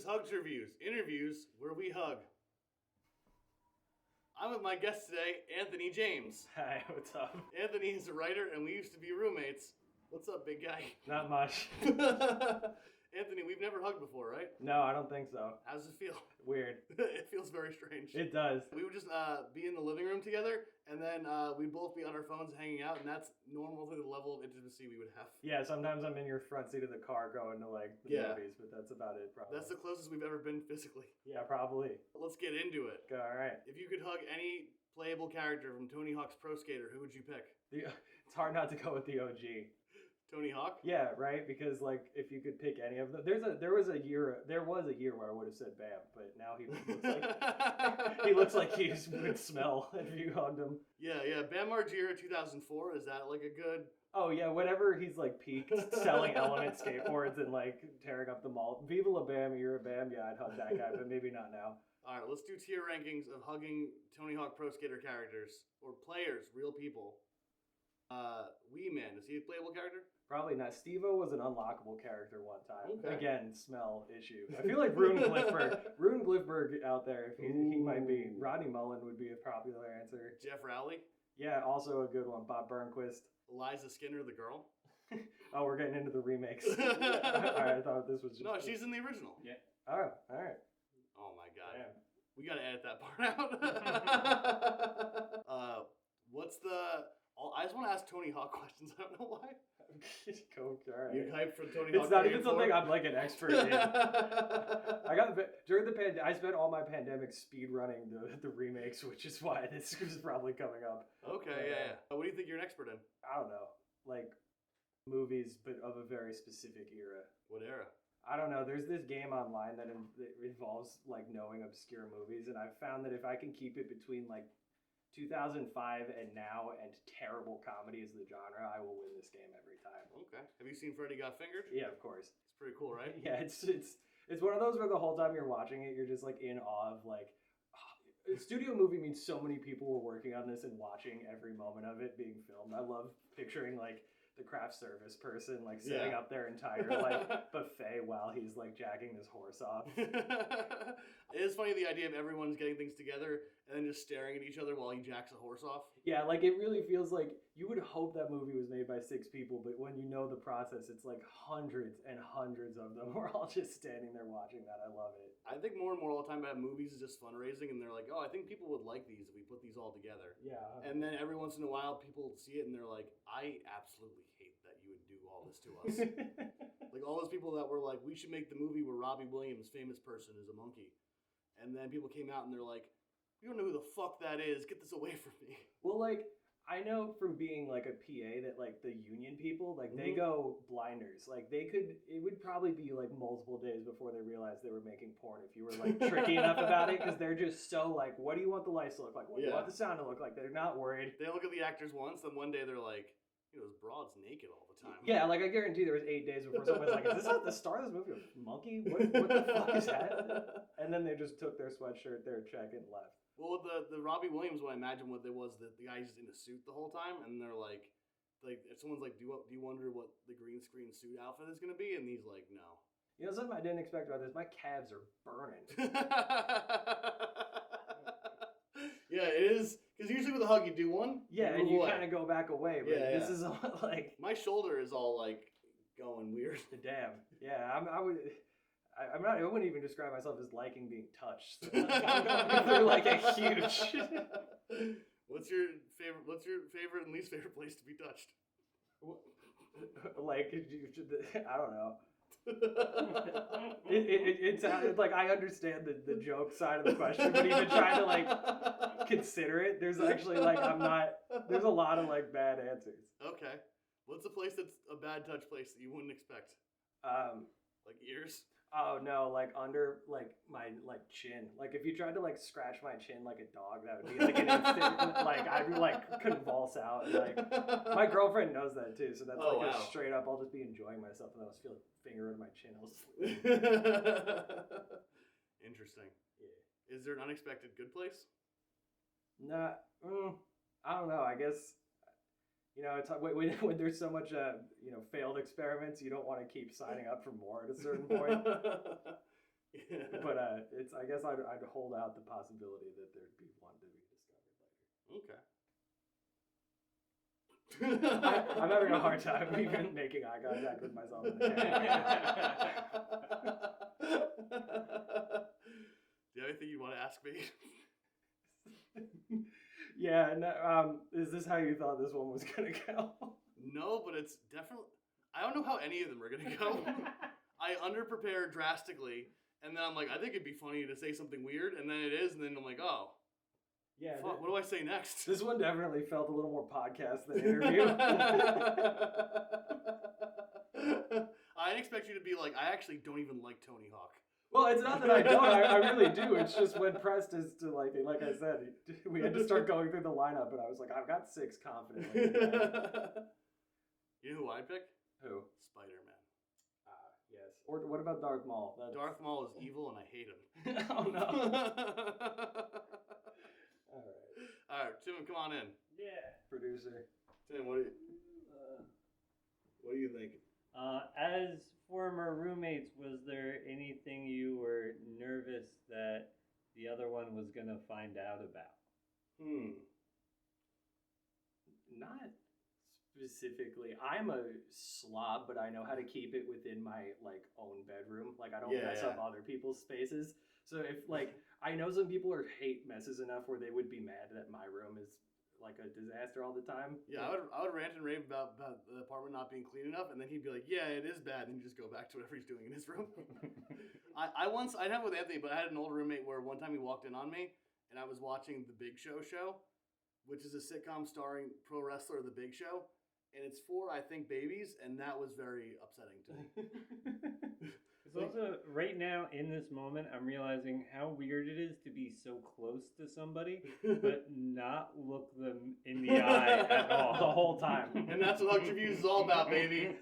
is Hug-Terviews, interviews where we hug. I'm with my guest today, Anthony James. Hi, what's up? Anthony is a writer, and we used to be roommates. What's up, big guy? Not much. Anthony, we've never hugged before, right? No, I don't think so. How does it feel? Weird. It feels very strange. It does. We would just be in the living room together, and then we'd both be on our phones hanging out, and that's normally the level of intimacy we would have. Yeah, sometimes I'm in your front seat of the car going to like the movies, but that's about it probably. That's the closest we've ever been physically. Yeah, probably. Let's get into it. All right. If you could hug any playable character from Tony Hawk's Pro Skater, who would you pick? It's hard not to go with the OG. Tony Hawk? Yeah, right. Because like, if you could pick any of them, there was a year where I would have said Bam, but now he looks like he would smell if you hugged him. Yeah. Bam Margera 2004. Is that like a good? Oh yeah, whenever he's like peaked selling Element skateboards and like tearing up the mall. Viva la Bam, you're a Bam. Yeah, I'd hug that guy, but maybe not now. All right, let's do tier rankings of hugging Tony Hawk Pro Skater characters or players, real people. Wee Man, is he a playable character? Probably not. Steve-O was an unlockable character one time. Okay. Again, smell issue. I feel like Rune Glifberg out there, if he might be. Rodney Mullen would be a popular answer. Jeff Rowley? Yeah, also a good one. Bob Burnquist. Eliza Skinner, the girl? Oh, we're getting into the remakes. All right, I thought this was just... No, she's in the original. Yeah. Oh, all right. Oh my god. Damn. We gotta edit that part out. What's the... I just want to ask Tony Hawk questions. I don't know why. All right. You hyped for Tony Hawk? It's not even something I'm like an expert in. I spent all my pandemic speed running the remakes, which is why this is probably coming up. Okay, yeah. What do you think you're an expert in? I don't know, like movies, but of a very specific era. What era? I don't know. There's this game online that involves like knowing obscure movies, and I've found that if I can keep it between like 2005 and now, and terrible comedy is the genre, I will win this game every time. Okay. Have you seen Freddy Got Fingered? Yeah, of course. It's pretty cool, right? Yeah, it's one of those where the whole time you're watching it, you're just like in awe of like, a studio movie means so many people were working on this and watching every moment of it being filmed. I love picturing like the craft service person like setting up their entire like buffet while he's like jacking his horse off. It is funny the idea of everyone's getting things together and then just staring at each other while he jacks a horse off. Yeah, like it really feels like you would hope that movie was made by 6 people, but when you know the process, it's like hundreds and hundreds of them. We're all just standing there watching that. I love it. I think more and more all the time about movies is just fundraising, and they're like, oh, I think people would like these if we put these all together. Yeah. And then every once in a while, people see it and they're like, I absolutely hate that you would do all this to us. Like all those people that were like, we should make the movie where Robbie Williams, famous person, is a monkey. And then people came out and they're like, you don't know who the fuck that is. Get this away from me. Well, like, I know from being like a PA that like the union people, like they go blinders. Like it would probably be like multiple days before they realized they were making porn if you were like tricky enough about it, because they're just so like, what do you want the lights to look like? What do you want the sound to look like? They're not worried. They look at the actors once, then one day they're like, those broads naked all the time. Yeah, like I guarantee there was 8 days before someone was like, is this not the star of this movie? A monkey? What the fuck is that? And then they just took their sweatshirt, their check, and left. Well, the Robbie Williams one, I imagine what there was that the guy's just in a suit the whole time, and they're like if someone's like, do you wonder what the green screen suit outfit is gonna be? And he's like, no. You know something I didn't expect about this? My calves are burning. Yeah, it is. Because usually with a hug, you do one. Yeah, and you kind of go back away. But this is all, like... My shoulder is all, like, going weird. Damn. Yeah, I wouldn't even describe myself as liking being touched. So, like, I'm going through, like, a huge... What's your favorite and least favorite place to be touched? Like, I don't know. It's like I understand the joke side of the question, but even trying to like consider it, there's actually like there's a lot of like bad answers. Okay, what's a place that's a bad touch place that you wouldn't expect? Like ears? Oh no, like under like my like chin. Like if you tried to like scratch my chin like a dog, that would be like an instant like I'd be like convulse out. Like my girlfriend knows that too, so that's a straight up. I'll just be enjoying myself and I'll just feel a finger in my chin. Interesting. Yeah. Is there an unexpected good place? Nah, I don't know. I guess. You know, it's when there's so much, failed experiments, you don't want to keep signing up for more at a certain point. Yeah. But it's I guess I'd hold out the possibility that there'd be one to be discovered later. Okay. I'm having a hard time even making eye contact with myself in the camera. Do you have anything you want to ask me? Yeah, no, is this how you thought this one was gonna go? No, but it's definitely. I don't know how any of them are gonna go. I underprepare drastically, and then I'm like, I think it'd be funny to say something weird, and then it is, and then I'm like, oh, Yeah. fuck, what do I say next? This one definitely felt a little more podcast than interview. I didn't expect you to be like, I actually don't even like Tony Hawk. Well, it's not that I don't. I really do. It's just when pressed as to like I said, we had to start going through the lineup, and I was like, I've got 6 confidently. You know who I pick? Who? Spider-Man. Yes. Or what about Darth Maul? Darth Maul is evil, and I hate him. Oh no. All right, Tim, come on in. Yeah. Producer. Tim, what do you think? As former roommates, was there anything you were nervous that the other one was going to find out about? Not specifically. I'm a slob, but I know how to keep it within my like own bedroom. Like I don't mess up other people's spaces. So if like I know some people hate messes enough where they would be mad that my room is like a disaster all the time. Yeah, I would rant and rave about the apartment not being clean enough, and then he'd be like, "Yeah, it is bad," and he'd just go back to whatever he's doing in his room. I'd have it with Anthony, but I had an old roommate where one time he walked in on me, and I was watching the Big Show, which is a sitcom starring pro wrestler The Big Show, and it's for, I think, babies, and that was very upsetting to me. It's also, right now, in this moment, I'm realizing how weird it is to be so close to somebody, but not look them in the eye at all The whole time. And that's what Hug-Terviews is all about, baby.